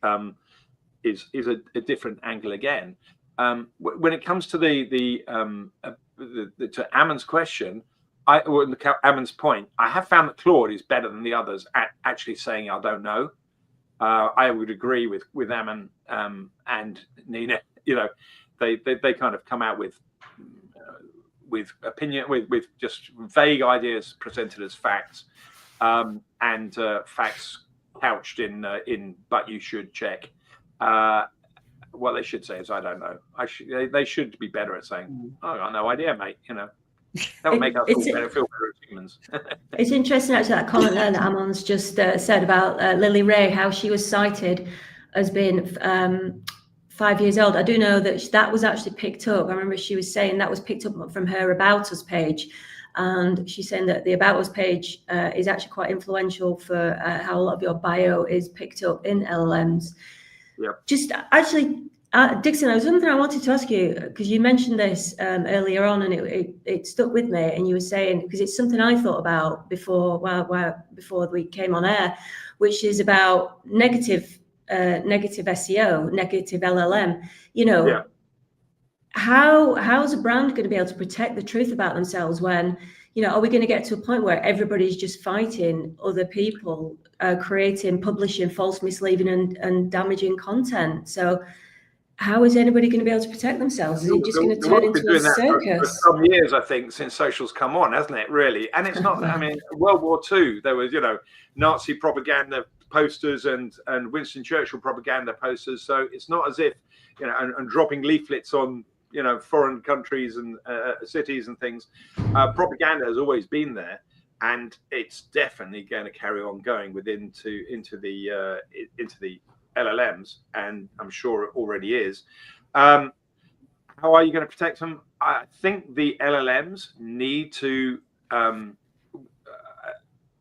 is a different angle again. When it comes to to Ammon's question, Ammon's point, I have found that Claude is better than the others at actually saying, I don't know. I would agree with Ammon and Nina. You know, they kind of come out with opinion, with just vague ideas presented as facts, and facts couched in but you should check. What they should say is, I don't know. They should be better at saying, I got no idea, mate. You know. That would make us all feel better as humans. It's interesting, actually, that comment there that Ammon's just said about Lily Ray, how she was cited as being 5 years old. I do know that was actually picked up. I remember she was saying that was picked up from her About Us page. And she's saying that the About Us page is actually quite influential for how a lot of your bio is picked up in LLMs. Yep. Just actually... Dixon, there was something I wanted to ask you, because you mentioned this earlier on, and it stuck with me. And you were saying, because it's something I thought about before we came on air, which is about negative SEO, negative LLM. You know, yeah. How's a brand going to be able to protect the truth about themselves when, you know, are we going to get to a point where everybody's just fighting other people, publishing false, misleading, and damaging content? So how is anybody going to be able to protect themselves? Is it just going to turn into a circus? For some years, I think, since social's come on, hasn't it, really? And it's not, I mean, World War II, there was, you know, Nazi propaganda posters and Winston Churchill propaganda posters. So it's not as if, you know, and dropping leaflets on, you know, foreign countries and cities and things. Propaganda has always been there. And it's definitely going to carry on going into the LLMs, and I'm sure it already is. How are you going to protect them? I think the LLMs need to,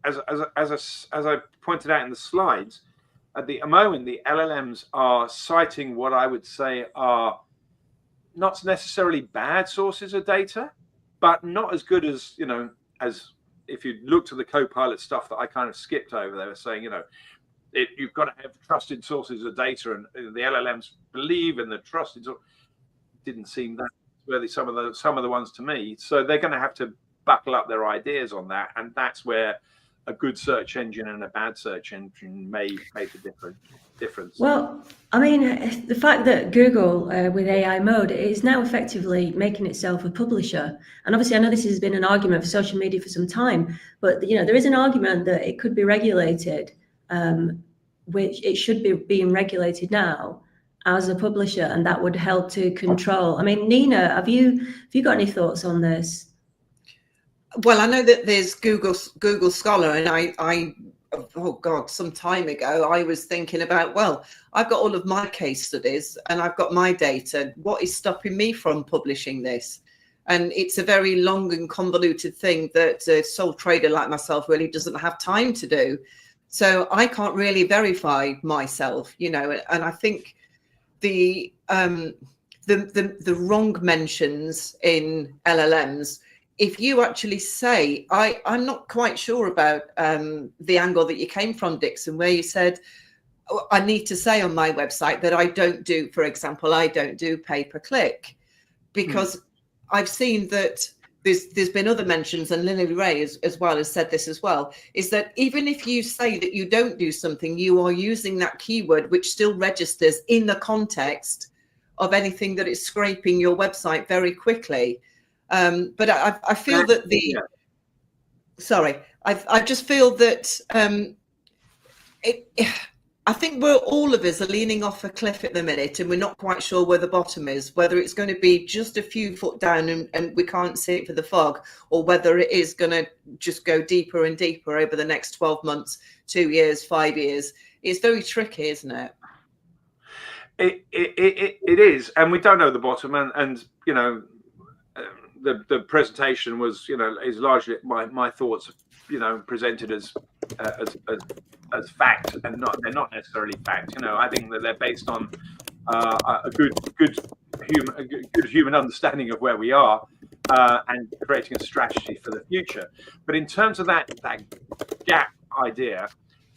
as I pointed out in the slides, at the moment the LLMs are citing what I would say are not necessarily bad sources of data, but not as good as, you know, as if you looked at the Copilot stuff that I kind of skipped over. They were saying, you know, you've got to have trusted sources of data, and the LLMs believe in the trusted. Didn't seem that really some of the ones to me. So they're going to have to buckle up their ideas on that, and that's where a good search engine and a bad search engine may make a difference. Well, I mean, the fact that Google with AI mode is now effectively making itself a publisher, and obviously I know this has been an argument for social media for some time, but you know, there is an argument that it could be regulated. Which it should be being regulated now as a publisher, and that would help to control. I mean, Nina, have you got any thoughts on this? Well, I know that there's Google Scholar, and I oh God, some time ago, I was thinking about, well, I've got all of my case studies and I've got my data. What is stopping me from publishing this? And it's a very long and convoluted thing that a sole trader like myself really doesn't have time to do. So I can't really verify myself, you know, and I think the wrong mentions in LLMs if you actually say, I'm not quite sure about the angle that you came from, Dixon, where you said, oh, I need to say on my website that I don't do, for example, I don't do pay-per-click, because I've seen that there's been other mentions, and Lily Ray as well has said this as well, is that even if you say that you don't do something, you are using that keyword, which still registers in the context of anything that is scraping your website very quickly. But I feel that I just feel that I think all of us are leaning off a cliff at the minute, and we're not quite sure where the bottom is, whether it's going to be just a few foot down and we can't see it for the fog, or whether it is going to just go deeper and deeper over the next 12 months, 2 years, 5 years. It's very tricky, isn't it? It is, and we don't know the bottom, and you know, the presentation was, you know, is largely my thoughts, you know, presented as fact, and they're not necessarily fact. You know, I think that they're based on a good human understanding of where we are, and creating a strategy for the future. But in terms of that gap idea,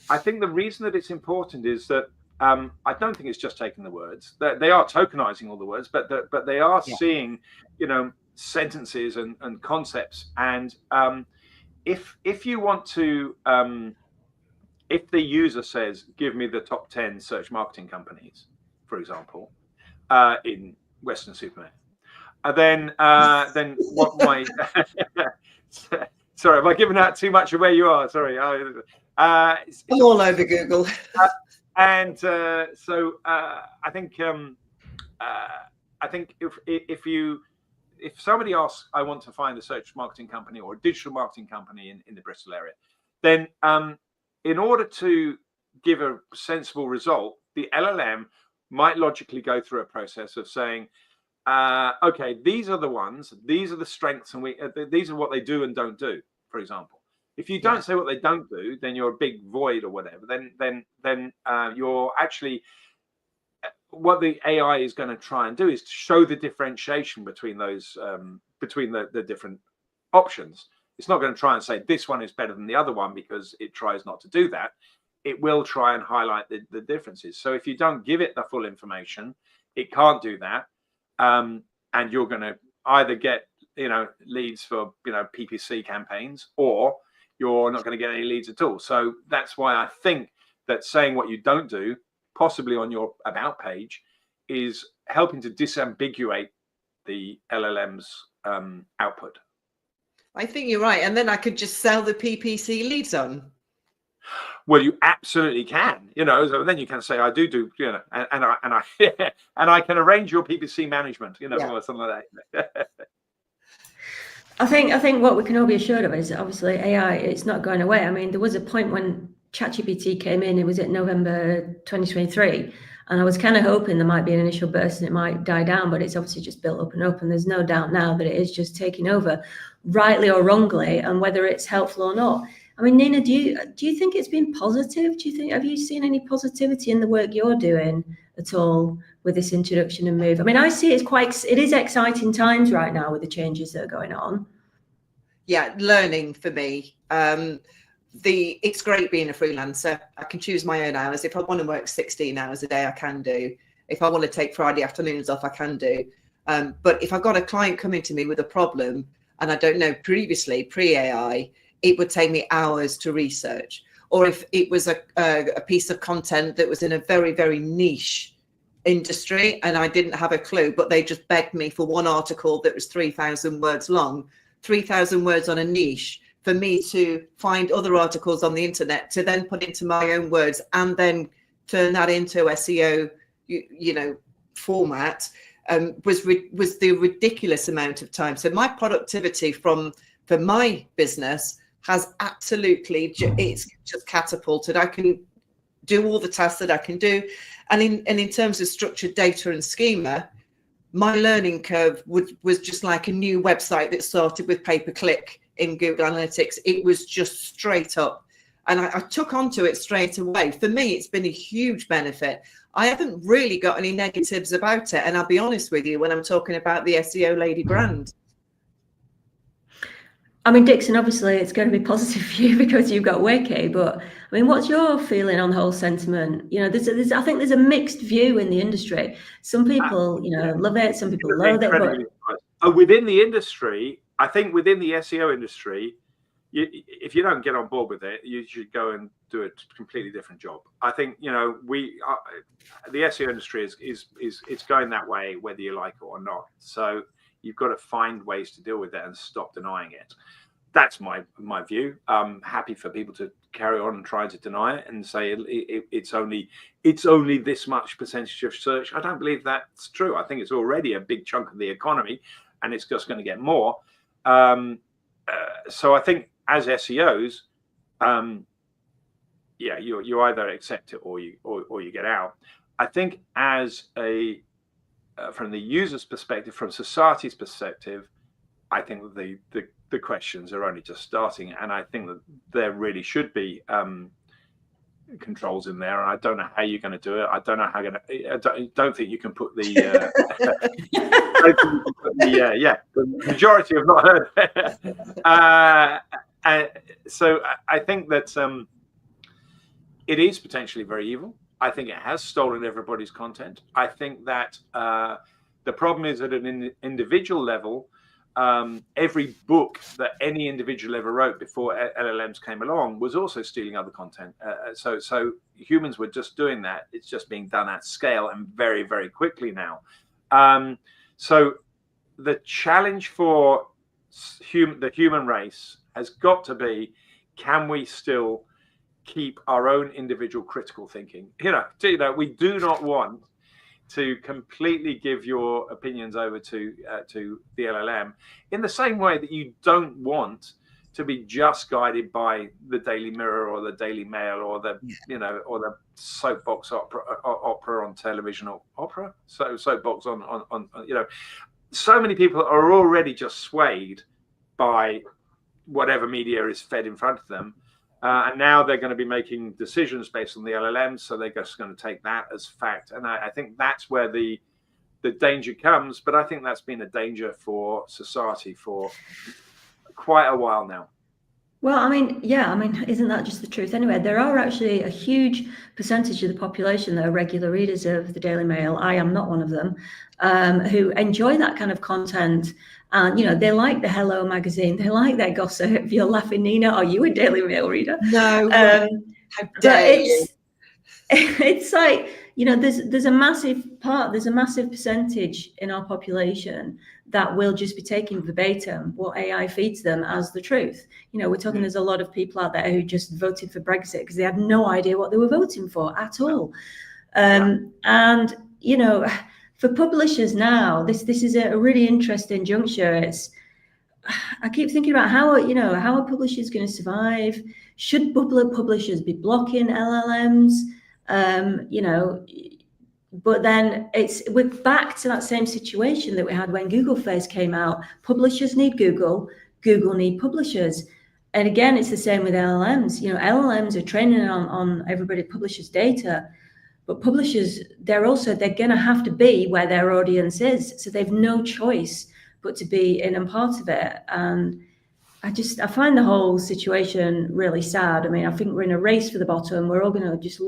I think the reason that it's important is that I don't think it's just taking the words. They are tokenizing all the words, but they are seeing, you know, sentences and concepts. And if you want to, if the user says, give me the top 10 search marketing companies, for example, in Western Superman, then what my sorry, have I given out too much of where you are? Sorry. I'm all over Google. And so I think if somebody asks, I want to find a search marketing company or a digital marketing company in the Bristol area, then in order to give a sensible result, the LLM might logically go through a process of saying, okay, these are the ones, these are the strengths, and these are what they do and don't do, for example. If you don't say what they don't do, then you're a big void or whatever. Then you're actually, what the AI is going to try and do is to show the differentiation between those, between the different options. It's not going to try and say this one is better than the other one, because it tries not to do that. It will try and highlight the differences. So if you don't give it the full information, it can't do that, and you're going to either get, you know, leads for, you know, PPC campaigns, or you're not going to get any leads at all. So that's why I think that saying what you don't do, possibly on your about page, is helping to disambiguate the LLM's output. I think you're right. And then I could just sell the PPC leads on. Well, you absolutely can, you know. So then you can say, I do, you know, and I can arrange your PPC management, you know, or something like that. I think what we can all be assured of is obviously AI, it's not going away. I mean, there was a point when ChatGPT came in, it was in November 2023, and I was kind of hoping there might be an initial burst and it might die down, but it's obviously just built up and up, and there's no doubt now that it is just taking over, rightly or wrongly, and whether it's helpful or not. I mean, Nina, do you think it's been positive? Have you seen any positivity in the work you're doing at all with this introduction and move? I mean, I see it is exciting times right now with the changes that are going on. Yeah, learning for me. It's great being a freelancer. I can choose my own hours. If I want to work 16 hours a day, I can do. If I want to take Friday afternoons off, I can do. But if I've got a client coming to me with a problem, and I don't know previously, pre-AI, it would take me hours to research. Or if it was a piece of content that was in a very, very niche industry and I didn't have a clue, but they just begged me for one article that was 3,000 words long, 3,000 words on a niche, for me to find other articles on the internet to then put into my own words and then turn that into SEO, you know, format, was the ridiculous amount of time. So my productivity for my business has absolutely, it's just catapulted. I can do all the tasks that I can do. And in terms of structured data and schema, my learning curve was just like a new website that started with pay-per-click in Google Analytics. It was just straight up. And I took onto it straight away. For me, it's been a huge benefit. I haven't really got any negatives about it. And I'll be honest with you when I'm talking about the SEO Lady brand. I mean, Dixon, obviously it's going to be positive for you because you've got waikay, but I mean, what's your feeling on the whole sentiment? You know, I think there's a mixed view in the industry. Some people, you know, love it, some people loathe it, but within the industry, I think within the SEO industry, if you don't get on board with it, you should go and do a completely different job. I think, you know, the SEO industry is going that way, whether you like it or not. So you've got to find ways to deal with it and stop denying it. That's my view. I'm happy for people to carry on and try to deny it and say it's only this much percentage of search. I don't believe that's true. I think it's already a big chunk of the economy, and it's just going to get more. So I think as SEOs, yeah, you either accept it or you get out. I think as from the user's perspective, from society's perspective, I think that the questions are only just starting, and I think that there really should be controls in there. And I don't know how you're going to do it. I don't know how I don't think you can put the the majority have not heard. So I think that it is potentially very evil. I think it has stolen everybody's content. I think that the problem is at an individual level, every book that any individual ever wrote before LLMs came along was also stealing other content. So humans were just doing that. It's just being done at scale and very, very quickly now. So the challenge for the human race has got to be, can we still keep our own individual critical thinking? You know, we do not want to completely give your opinions over to the LLM, in the same way that you don't want to be just guided by the Daily Mirror or the Daily Mail or the or the soapbox opera on television, or soapbox on you know. So many people are already just swayed by whatever media is fed in front of them. And now they're going to be making decisions based on the LLMs, so they're just going to take that as fact. And I think that's where the danger comes. But I think that's been a danger for society for quite a while now. Well, I mean, yeah, I mean, isn't that just the truth anyway? There are actually a huge percentage of the population that are regular readers of the Daily Mail. I am not one of them, who enjoy that kind of content. And, you know, they like the Hello magazine. They like their gossip. You're laughing, Nina. Are you a Daily Mail reader? No. But it's like, you know, there's a massive percentage in our population that will just be taking verbatim what AI feeds them as the truth. You know, we're talking, there's a lot of people out there who just voted for Brexit because they had no idea what they were voting for at all. And, you know, for publishers now, this is a really interesting juncture. I keep thinking about how are publishers going to survive? Should publishers be blocking LLMs? You know, but then we're back to that same situation that we had when Google first came out. Publishers need Google need publishers. And again, it's the same with LLMs. You know, LLMs are training on everybody, publishers' data, but publishers, they're going to have to be where their audience is. So they've no choice but to be in and part of it. And I find the whole situation really sad. I mean, I think we're in a race for the bottom. We're all going to just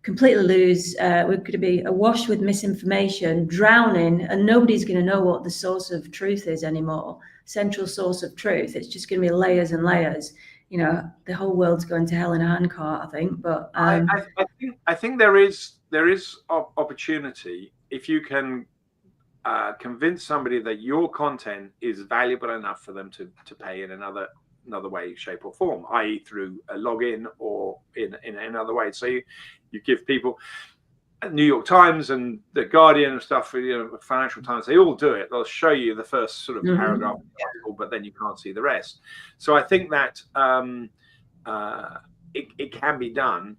completely lose. We're going to be awash with misinformation, drowning, and nobody's going to know what the source of truth is anymore. Central source of truth. It's just going to be layers and layers. You know, the whole world's going to hell in a handcart, I think. But I think there is opportunity if you can convince somebody that your content is valuable enough for them to pay in another way, shape or form, i.e. through a login or in another way. So you give people, New York Times and the Guardian and stuff, you know, Financial Times, they all do it. They'll show you the first sort of paragraph of the article, but then you can't see the rest. So I think that it can be done.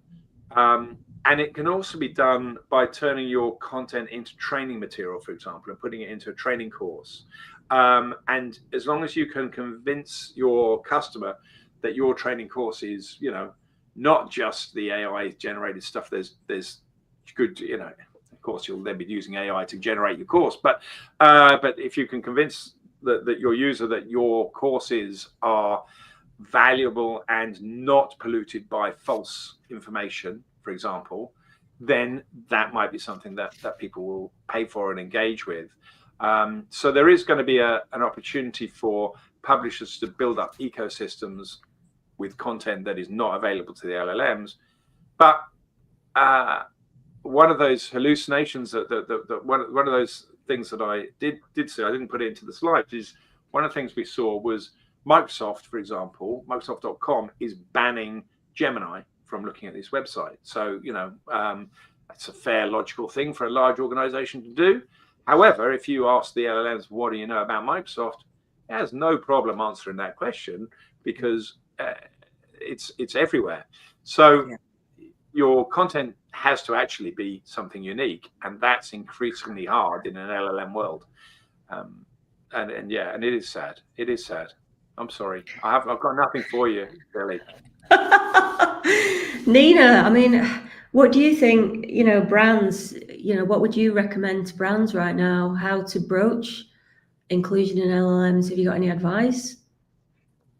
And it can also be done by turning your content into training material, for example, and putting it into a training course. And as long as you can convince your customer that your training course is, you know, not just the AI generated stuff, there's good, you know, of course you'll then be using AI to generate your course, but if you can convince that your user, that your courses are valuable and not polluted by false information, for example, then that might be something that people will pay for and engage with. So there is going to be an opportunity for publishers to build up ecosystems with content that is not available to the LLMs. But one of those hallucinations, one of those things that I did see, I didn't put it into the slides, is one of the things we saw was Microsoft, for example, Microsoft.com is banning Gemini from looking at this website. So, it's a fair, logical thing for a large organization to do. However, if you ask the LLMs, what do you know about Microsoft? It has no problem answering that question, because it's everywhere. So your content has to actually be something unique, and that's increasingly hard in an LLM world. And it is sad. It is sad. I'm sorry. I've got nothing for you, Billy. Nina, I mean, what do you think, brands, what would you recommend to brands right now? How to broach inclusion in LLMs? Have you got any advice?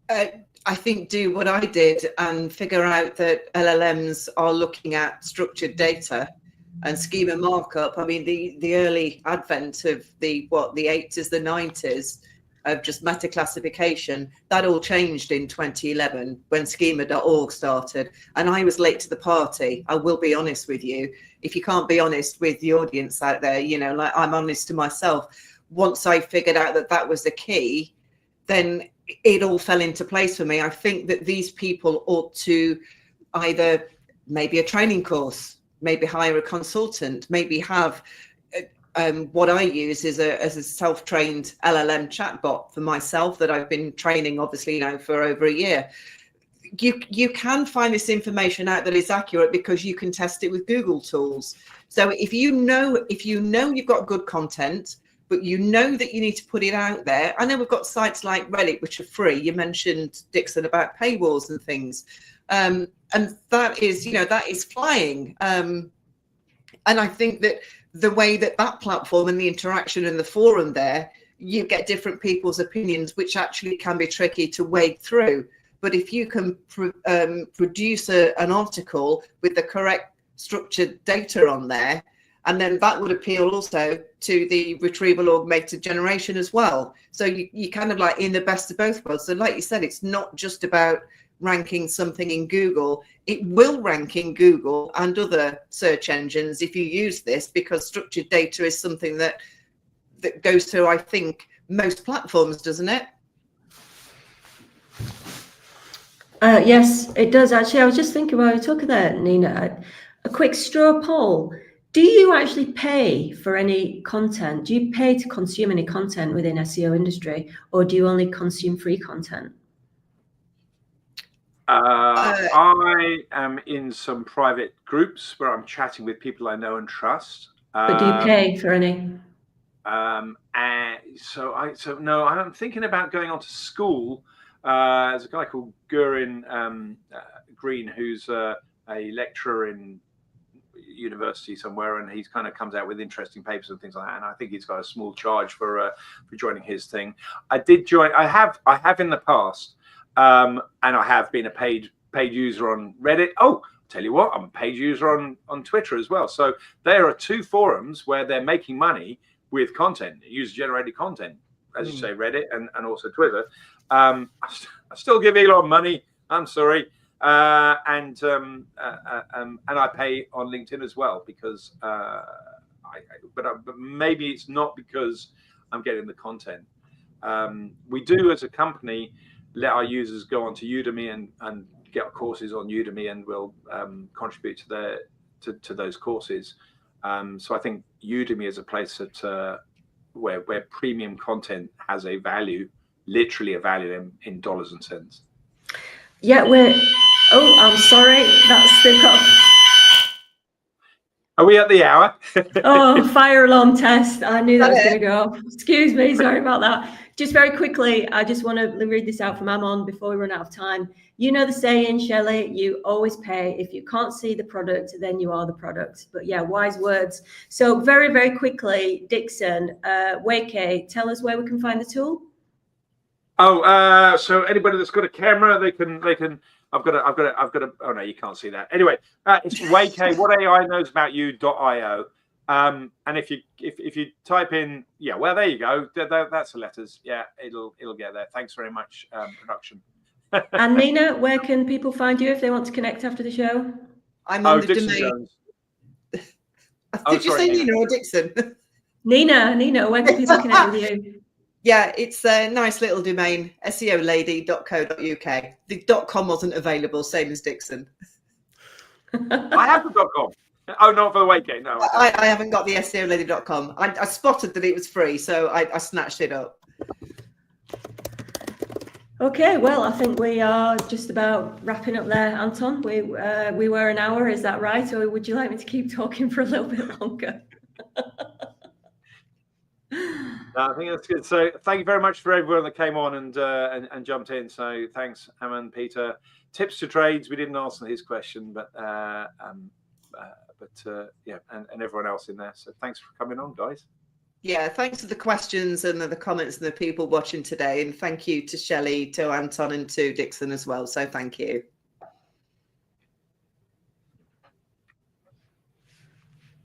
I think do what I did and figure out that LLMs are looking at structured data and schema markup. I mean, the early advent of the 80s, the 90s of just meta classification, that all changed in 2011 when schema.org started. And I was late to the party. I will be honest with you. If you can't be honest with the audience out there, like I'm honest to myself. Once I figured out that that was the key, then it all fell into place for me. I think that these people ought to either maybe a training course, maybe hire a consultant, maybe have what I use is as a self-trained LLM chatbot for myself that I've been training, obviously, for over a year. You can find this information out that is accurate because you can test it with Google tools. So if you know you've got good content, but you know that you need to put it out there. I know we've got sites like Reddit, which are free. You mentioned, Dixon, about paywalls and things. And that is flying. And I think that the way that platform and the interaction in the forum there, you get different people's opinions, which actually can be tricky to wade through. But if you can produce an article with the correct structured data on there, and then that would appeal also to the retrieval augmented generation as well. So you kind of like in the best of both worlds. So like you said, it's not just about ranking something in Google. It will rank in Google and other search engines if you use this, because structured data is something that goes through, I think, most platforms, doesn't it? Yes, it does. Actually, I was just thinking while you were talking there, Nina, a quick straw poll. Do you actually pay for any content? Do you pay to consume any content within SEO industry, or do you only consume free content? I am in some private groups where I'm chatting with people I know and trust. But do you pay for any? No, I'm thinking about going on to school. There's a guy called Gurin Green, who's a lecturer in university somewhere, and he's kind of comes out with interesting papers and things like that, and I think he's got a small charge for joining his thing. I have in the past, and I have been a paid user on Reddit. Oh, tell you what, I'm a paid user on Twitter as well. So there are two forums where they're making money with content, user generated content, as you say, Reddit and also Twitter. I still give Elon money, I'm sorry. And I pay on LinkedIn as well, because but maybe it's not because I'm getting the content. We do as a company let our users go onto Udemy and get courses on Udemy, and we'll contribute to those courses. So I think Udemy is a place that where premium content has a value, literally a value in dollars and cents. Yeah, oh, I'm sorry. They've got. Are we at the hour? Oh, fire alarm test. I knew that was going to go off. Excuse me. Sorry about that. Just very quickly, I just want to read this out from Amon before we run out of time. You know the saying, Shelley, you always pay. If you can't see the product, then you are the product. But yeah, wise words. So very, very quickly, Dixon, waikay, tell us where we can find the tool. Oh, so anybody that's got a camera, they can. I've got a. Oh no, you can't see that. Anyway, it's waikay. What AI knows about you.io. And if you type in, yeah, well, there you go. That's the letters. Yeah, it'll get there. Thanks very much, production. And Nina, where can people find you if they want to connect after the show? I'm on the Dixon domain. Jones. Did you say Nina or Dixon? Nina, where can people connect with you? Yeah, it's a nice little domain, seolady.co.uk. The .com wasn't available, same as Dixon. I have the .com. Oh, not for the waikay. No, I haven't got the seolady.com. I spotted that it was free, so I snatched it up. Okay, well, I think we are just about wrapping up there, Anton. We were an hour, is that right? Or would you like me to keep talking for a little bit longer? No, I think that's good. So thank you very much for everyone that came on and jumped in. So thanks, Hammond, Peter. Tips to trades. We didn't answer his question, but yeah, and everyone else in there. So thanks for coming on, guys. Yeah, thanks for the questions and the comments and the people watching today. And thank you to Shelley, to Anton and to Dixon as well. So thank you.